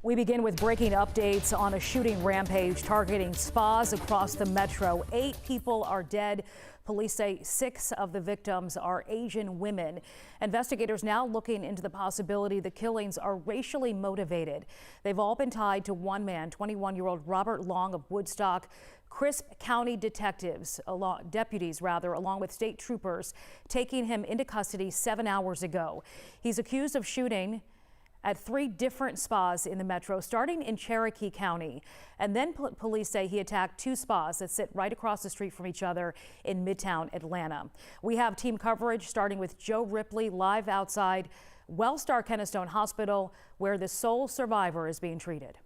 We begin with breaking updates on a shooting rampage targeting spas across the metro. 8 people are dead. Police say 6 of the victims are Asian women. Investigators now looking into the possibility the killings are racially motivated. They've all been tied to one man, 21-year-old Robert Long of Woodstock. Crisp County deputies, along with state troopers, taking him into custody 7 hours ago. He's accused of shooting at 3 different spas in the metro, starting in Cherokee County. And then police say he attacked 2 spas that sit right across the street from each other in Midtown Atlanta. We have team coverage starting with Joe Ripley live outside Wellstar Kennestone Hospital, where the sole survivor is being treated.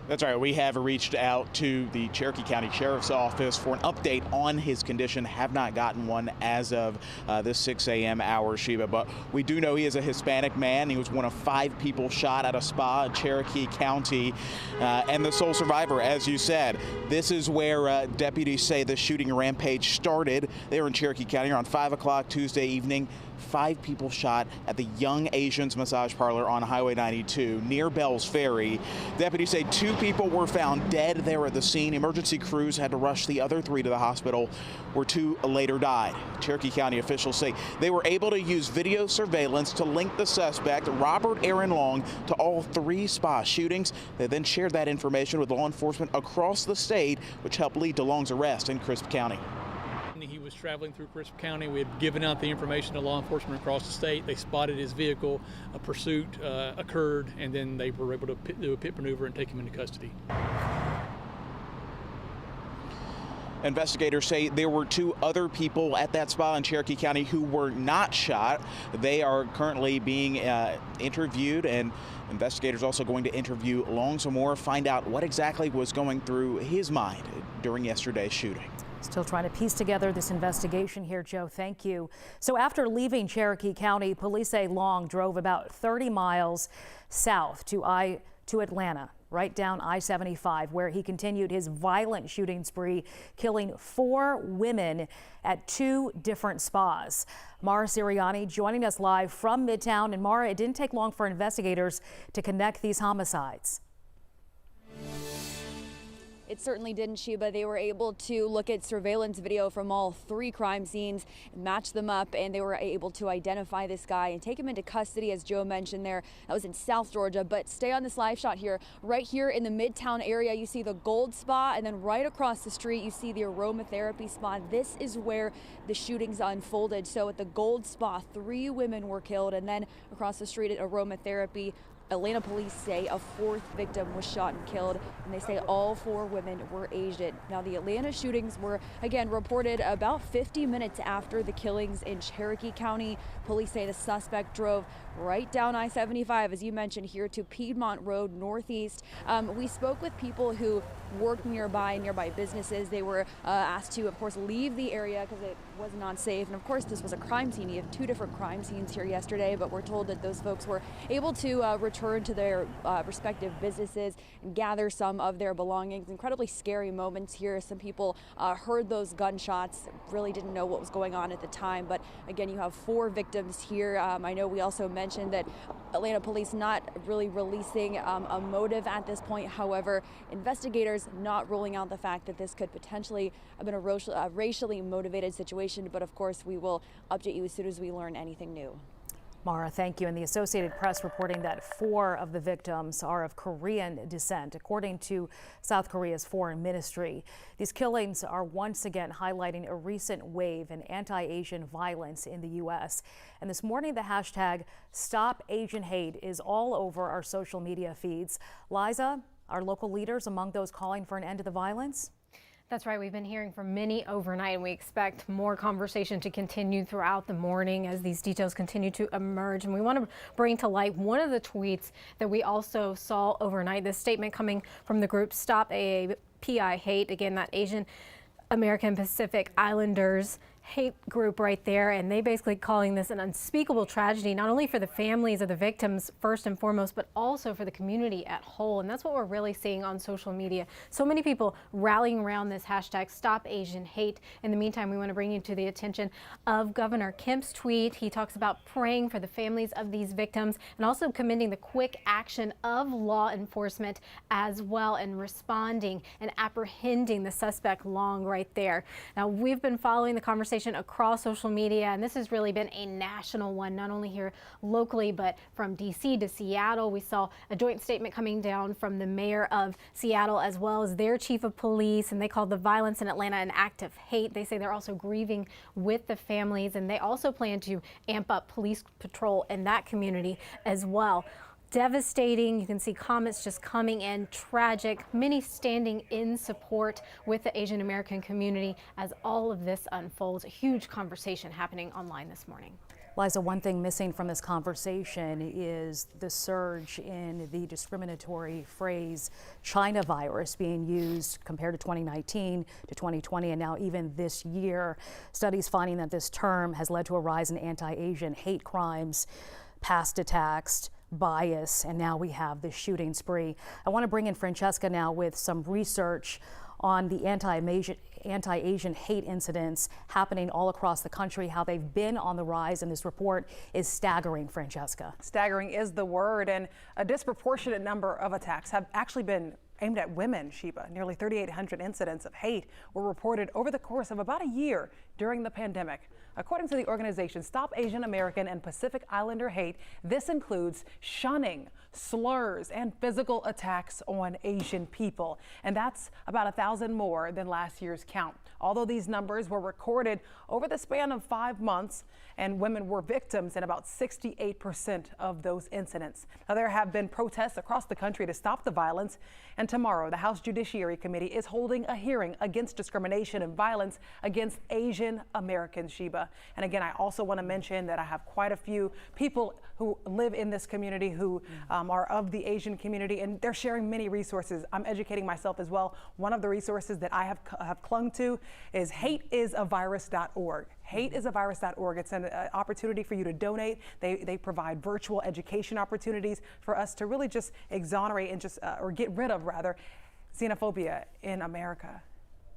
That's right. We have reached out to the Cherokee County Sheriff's Office for an update on his condition. Have not gotten one as of this 6 a.m. hour, Sheba. But we do know he is a Hispanic man. He was one of 5 people shot at a spa in Cherokee County, and the sole survivor, as you said. This is where deputies say the shooting rampage started. They were in Cherokee County around 5 o'clock Tuesday evening. 5 people shot at the Young Asians massage parlor on Highway 92 near Bells Ferry. Deputies say 2 people were found dead there at the scene. Emergency crews had to rush the other 3 to the hospital, where 2 later died. Cherokee County officials say they were able to use video surveillance to link the suspect, Robert Aaron Long, to all 3 spa shootings. They then shared that information with law enforcement across the state, which helped lead to Long's arrest in Crisp County. He was traveling through Crisp County. We had given out the information to law enforcement across the state. They spotted his vehicle. A pursuit occurred, and then they were able to do a pit maneuver and take him into custody. Investigators say there were 2 other people at that spa in Cherokee County who were not shot. They are currently being interviewed, and investigators also going to interview Long some more, find out what exactly was going through his mind during yesterday's shooting. Still trying to piece together this investigation here, Joe. Thank you. So after leaving Cherokee County, police say Long drove about 30 miles south to Atlanta, right down I-75, where he continued his violent shooting spree, killing 4 women at 2 different spas. Mara Siriani joining us live from Midtown. And Mara, it didn't take long for investigators to connect these homicides. It certainly didn't, Sheba. They were able to look at surveillance video from all 3 crime scenes, match them up, and they were able to identify this guy and take him into custody, as Joe mentioned there. That was in South Georgia. But stay on this live shot here. Right here in the Midtown area, you see the Gold Spa, and then right across the street, you see the Aromatherapy Spa. This is where the shootings unfolded. So at the Gold Spa, 3 women were killed, and then across the street at Aromatherapy, Atlanta police say a 4th victim was shot and killed, and they say all 4 women were Asian. Now, the Atlanta shootings were, again, reported about 50 minutes after the killings in Cherokee County. Police say the suspect drove right down I-75, as you mentioned, here to Piedmont Road Northeast. We spoke with people who work nearby businesses. They were asked to, of course, leave the area because it was not safe. And of course, this was a crime scene. You have 2 different crime scenes here yesterday, but we're told that those folks were able to return to their respective businesses and gather some of their belongings. Incredibly scary moments here. Some people heard those gunshots, really didn't know what was going on at the time. But again, you have 4 victims here. I know we also mentioned that Atlanta police not really releasing a motive at this point. However, investigators not ruling out the fact that this could potentially have been a racially motivated situation. But of course, we will update you as soon as we learn anything new. Mara, thank you. And the Associated Press reporting that 4 of the victims are of Korean descent, according to South Korea's foreign ministry. These killings are once again highlighting a recent wave in anti-Asian violence in the U.S. And this morning, the hashtag #StopAsianHate is all over our social media feeds. Liza, are local leaders among those calling for an end to the violence? That's right. We've been hearing from many overnight, and we expect more conversation to continue throughout the morning as these details continue to emerge. And we want to bring to light one of the tweets that we also saw overnight. This statement coming from the group Stop AAPI Hate. Again, that Asian American Pacific Islanders hate group right there, and they basically calling this an unspeakable tragedy, not only for the families of the victims first and foremost, but also for the community at whole. And that's what we're really seeing on social media. So many people rallying around this hashtag Stop Asian Hate. In the meantime, we want to bring you to the attention of Governor Kemp's tweet. He talks about praying for the families of these victims and also commending the quick action of law enforcement as well, and responding and apprehending the suspect Long right there. Now, we've been following the conversation across social media, and this has really been a national one, not only here locally, but from DC to Seattle. We saw a joint statement coming down from the mayor of Seattle as well as their chief of police, and they called the violence in Atlanta an act of hate. They say they're also grieving with the families, and they also plan to amp up police patrol in that community as well. Devastating. You can see comments just coming in. Tragic. Many standing in support with the Asian American community as all of this unfolds. A huge conversation happening online this morning. Liza, one thing missing from this conversation is the surge in the discriminatory phrase China virus being used compared to 2019 to 2020 and now even this year. Studies finding that this term has led to a rise in anti-Asian hate crimes, past attacks, bias, and now we have this shooting spree. I want to bring in Francesca now with some research on the anti-Asian hate incidents happening all across the country, how they've been on the rise, and this report is staggering, Francesca. Staggering is the word, and a disproportionate number of attacks have actually been aimed at women, Sheba. Nearly 3,800 incidents of hate were reported over the course of about a year during the pandemic. According to the organization Stop Asian American and Pacific Islander Hate, this includes shunning, slurs, and physical attacks on Asian people. And that's about 1,000 more than last year's count. Although these numbers were recorded over the span of 5 months, and women were victims in about 68% of those incidents. Now, there have been protests across the country to stop the violence, and tomorrow the House Judiciary Committee is holding a hearing against discrimination and violence against Asian Americans, Sheba. And again, I also want to mention that I have quite a few people who live in this community who are of the Asian community, and they're sharing many resources. I'm educating myself as well. One of the resources that I have clung to is hateIsAvirus.org. HateIsAvirus.org. It's an opportunity for you to donate. They provide virtual education opportunities for us to really just exonerate and just, or get rid of rather, xenophobia in America.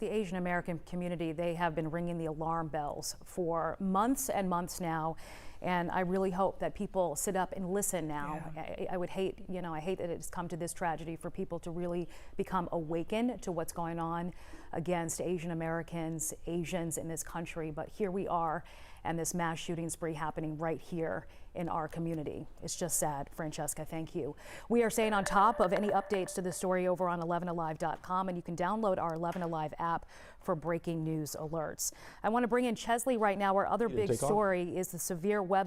The Asian American community, they have been ringing the alarm bells for months and months now. And I really hope that people sit up and listen now. Yeah. I would hate, I hate that it's come to this tragedy for people to really become awakened to what's going on against Asian Americans, Asians in this country. But here we are, and this mass shooting spree happening right here in our community. It's just sad. Francesca, thank you. We are staying on top of any updates to the story over on 11alive.com, and you can download our 11 Alive app for breaking news alerts. I want to bring in Chesley right now. Our other big story is the severe weather